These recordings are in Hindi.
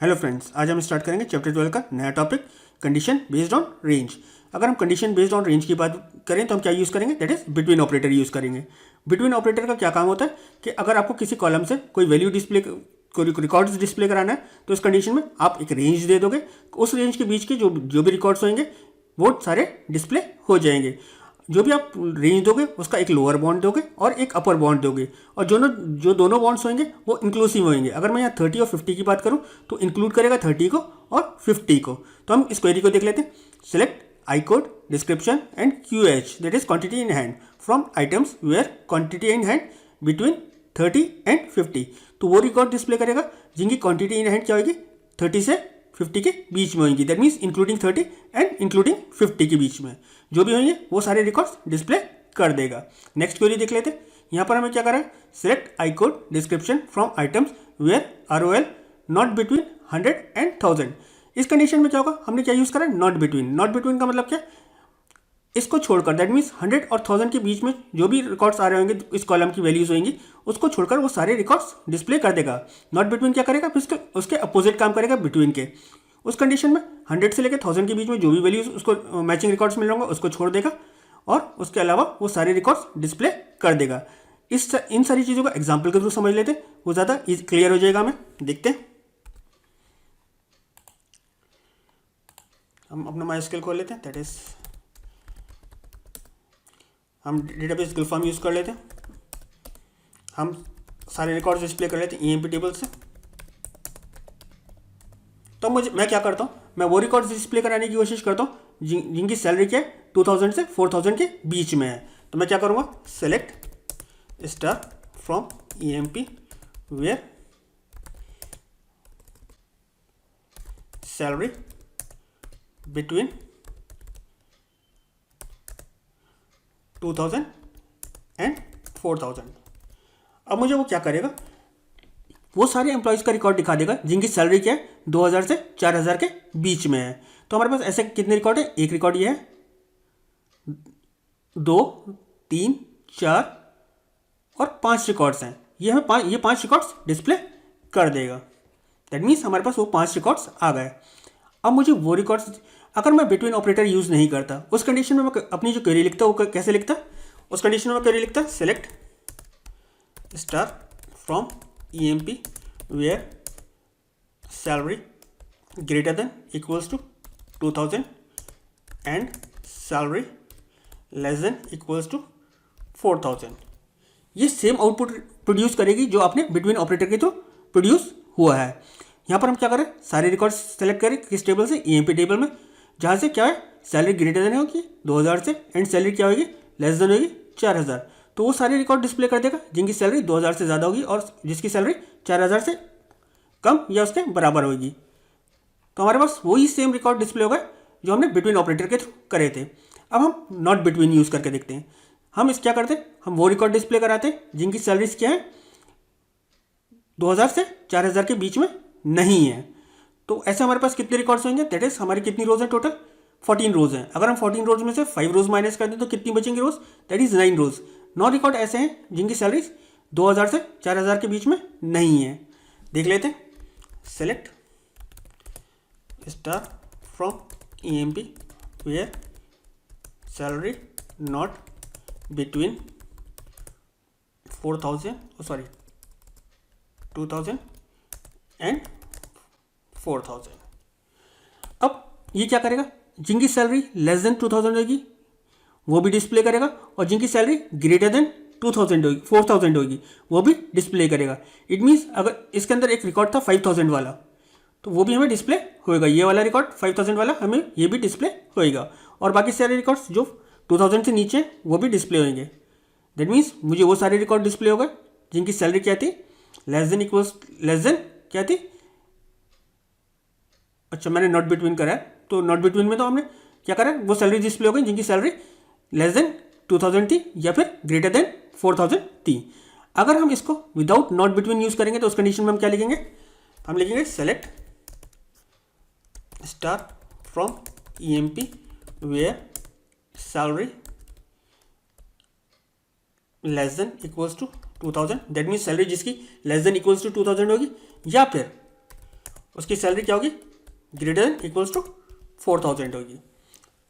हेलो फ्रेंड्स, आज हम स्टार्ट करेंगे चैप्टर 12 का नया topic condition based on range. अगर हम कंडीशन बेस्ड ऑन रेंज की बात करें तो हम क्या यूज़ करेंगे, that is between operator use करेंगे। बिटवीन ऑपरेटर का क्या काम होता है कि अगर आपको किसी कॉलम से कोई वैल्यू डिस्प्ले, कोई रिकॉर्ड्स डिस्प्ले कराना है तो इस कंडीशन में आप एक रेंज दे दोगे, उस रेंज के बीच के जो भी रिकॉर्ड्स होंगे वो सारे डिस्प्ले हो जाएंगे। जो भी आप रेंज दोगे उसका एक लोअर बाउंड दोगे और एक अपर बाउंड दोगे, और जो दोनों बाउंड्स होंगे वो इंक्लूसिव होंगे। अगर मैं यहाँ 30 और 50 की बात करूँ तो इंक्लूड करेगा 30 को और 50 को। तो हम इस क्वेरी को देख लेते हैं। Select I code description and QH, that is quantity in hand, from items where quantity in hand between 30 and 50। तो वो रिकॉर्ड डिस्प्ले करेगा जिनकी क्वांटिटी इन हैंड क्या होगी, 30 से 50 के बीच में होंगी। That means including 30 and including 50 के बीच में जो भी होंगे वो सारे रिकॉर्ड्स डिस्प्ले कर देगा। नेक्स्ट क्वेरी देख लेते हैं। यहाँ पर हमें क्या करा है, select I code description from items where ROL not between 100 and 1000। इस कंडीशन में क्या होगा, हमने क्या यूज़ करा है, नॉट बिटवीन। नॉट बिटवीन का मतलब क्या, इसको छोड़कर, दैट मीन्स 100 और 1000 के बीच में जो भी रिकॉर्ड्स आ रहे होंगे, इस कॉलम की वैल्यूज होंगी, उसको छोड़कर वो सारे रिकॉर्ड्स डिस्प्ले कर देगा। नॉट बिटवीन क्या करेगा, फिर उसके अपोजिट काम करेगा बिटवीन के। उस कंडीशन में 100 से लेकर 1000 के बीच में जो भी वैल्यूज उसको मैचिंग रिकॉर्ड्स मिल रहे होंगे उसको छोड़ देगा, और उसके अलावा वो सारे रिकॉर्ड्स डिस्प्ले कर देगा। इन सारी चीज़ों को एग्जाम्पल के थ्रू समझ लेते हैं, वो ज़्यादा क्लियर हो जाएगा। हमें देखते हैं। हम अपना MySQL खोल लेते हैं, दैट इज हम डेटाबेस गुलफाम यूज़ कर लेते हैं। हम सारे रिकॉर्ड्स डिस्प्ले कर लेते हैं EMP टेबल से। तो मैं क्या करता हूँ, मैं वो रिकॉर्ड्स डिस्प्ले कराने की कोशिश करता हूँ जिनकी सैलरी क्या है 2000 से 4000 के बीच में है। तो मैं क्या करूँगा, select star from EMP where salary between 2000 and 4000। अब मुझे वो क्या करेगा, वो सारे एम्प्लॉयज़ का रिकॉर्ड दिखा देगा जिनकी सैलरी क्या है 2000 से 4000 के बीच में है। तो हमारे पास ऐसे कितने रिकॉर्ड है, एक रिकॉर्ड ये है, 2, 3, 4 और 5 रिकॉर्ड्स हैं। ये पांच रिकॉर्ड्स डिस्प्ले कर देगा। दैट मीन्स हमारे पास वो 5 रिकॉर्ड्स आ गए। अब मुझे वो रिकॉर्ड्स, अगर मैं बिटवीन ऑपरेटर यूज़ नहीं करता, उस कंडीशन में मैं अपनी जो क्वेरी लिखता हूँ वो कैसे लिखता, उस कंडीशन में मैं क्वेरी लिखता select star from EMP where salary greater than equals to 2000 and salary less than equals to 4000। ये सेम आउटपुट प्रोड्यूस करेगी जो आपने बिटवीन ऑपरेटर के थ्रू प्रोड्यूस हुआ है। यहाँ पर हम क्या करें, सारे रिकॉर्ड्स सेलेक्ट करें किस टेबल से, EMP टेबल में, जहाँ से क्या है सैलरी ग्रेटर देन होगी 2000 से एंड सैलरी क्या होगी लेस देन होगी 4000। तो वो सारे रिकॉर्ड डिस्प्ले कर देगा जिनकी सैलरी 2000 से ज़्यादा होगी और जिसकी सैलरी 4000 से कम या उसके बराबर होगी। तो हमारे पास वही सेम रिकॉर्ड डिस्प्ले होगा जो हमने बिटवीन ऑपरेटर के थ्रू करे थे। अब हम नॉट बिटवीन यूज़ करके देखते हैं। हम इस क्या करते हैं, हम वो रिकॉर्ड डिस्प्ले कराते हैं जिनकी सैलरीज क्या है 2000 से 4000 के बीच में नहीं है। तो ऐसे हमारे पास कितने रिकॉर्ड्स होंगे, दैट इज हमारी कितनी रोज है, टोटल 14 रोज हैं। अगर हम 14 रोज में से 5 रोज माइनस कर दें तो कितनी बचेंगी रोज, दैट इज 9 रोज। 9 रिकॉर्ड ऐसे हैं जिनकी सैलरीज 2000 से 4000 के बीच में नहीं है। देख लेते हैं। Select star from EMP where salary not between 2000 and 4000। अब ये क्या करेगा, जिनकी सैलरी लेस देन 2000 होगी वो भी डिस्प्ले करेगा, और जिनकी सैलरी ग्रेटर देन 4000 होगी वो भी डिस्प्ले करेगा। इट मीन्स अगर इसके अंदर एक रिकॉर्ड था 5000 वाला तो वो भी हमें डिस्प्ले होएगा। ये वाला रिकॉर्ड 5000 वाला हमें ये भी डिस्प्ले होएगा, और बाकी सारे रिकॉर्ड्स जो 2000 से नीचे वो भी डिस्प्ले होंगे। दैट मीन्स मुझे वो सारे रिकॉर्ड डिस्प्ले होगा जिनकी सैलरी क्या थी लेस देन क्या थी, अच्छा मैंने नॉट बिटवीन करा है, तो नॉट बिटवीन में तो हमने क्या करा, वो सैलरी डिस्प्ले हो गई जिनकी सैलरी लेस देन 2000 थी या फिर ग्रेटर देन 4000 थी। अगर हम इसको विदाउट नॉट बिटवीन यूज़ करेंगे तो उस कंडीशन में हम क्या लिखेंगे, हम लिखेंगे select star from EMP where salary less than equals to 2000। That means salary जिसकी लेस देन इक्वल्स टू 2000 होगी, या फिर उसकी सैलरी क्या होगी, ग्रेटर देन इक्वल्स टू 4000 होगी।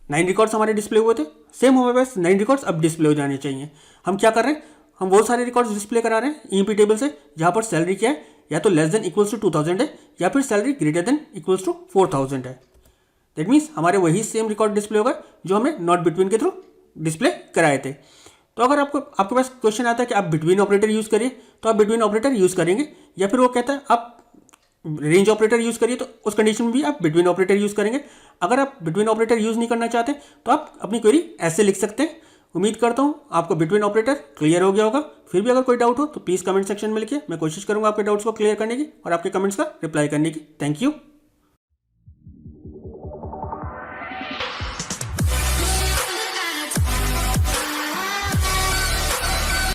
9 रिकॉर्ड्स हमारे डिस्प्ले हुए थे, सेम हमारे पास 9 रिकॉर्ड्स अब डिस्प्ले हो जाने चाहिए। हम क्या कर रहे हैं, हम वो सारे रिकॉर्ड्स डिस्प्ले करा रहे हैं ईएमपी टेबल से जहाँ पर सैलरी क्या है, या तो लेस देन इक्वल्स टू 2000 है या फिर salary greater than equals to 4000 है। दैट मीन्स हमारे वही सेम रिकॉर्ड डिस्प्ले होगा जो हमने नॉट बिटवीन के थ्रू डिस्प्ले कराए थे। तो अगर आपके पास क्वेश्चन आता है कि आप बिटवीन ऑपरेटर यूज़ करिए, तो आप बिटवीन ऑपरेटर यूज़ करेंगे, या फिर वो कहता है आप रेंज ऑपरेटर यूज़ करिए, तो उस कंडीशन में भी आप बिटवीन ऑपरेटर यूज़ करेंगे। अगर आप बिटवीन ऑपरेटर यूज़ नहीं करना चाहते तो आप अपनी क्वेरी ऐसे लिख सकते हैं। उम्मीद करता हूँ आपको बिटवीन ऑपरेटर क्लियर हो गया होगा। फिर भी अगर कोई डाउट हो तो प्लीज़ कमेंट सेक्शन में लिखिए, मैं कोशिश करूँगा आपके डाउट्स को क्लियर करने की और आपके कमेंट्स का रिप्लाई करने की। Thank you.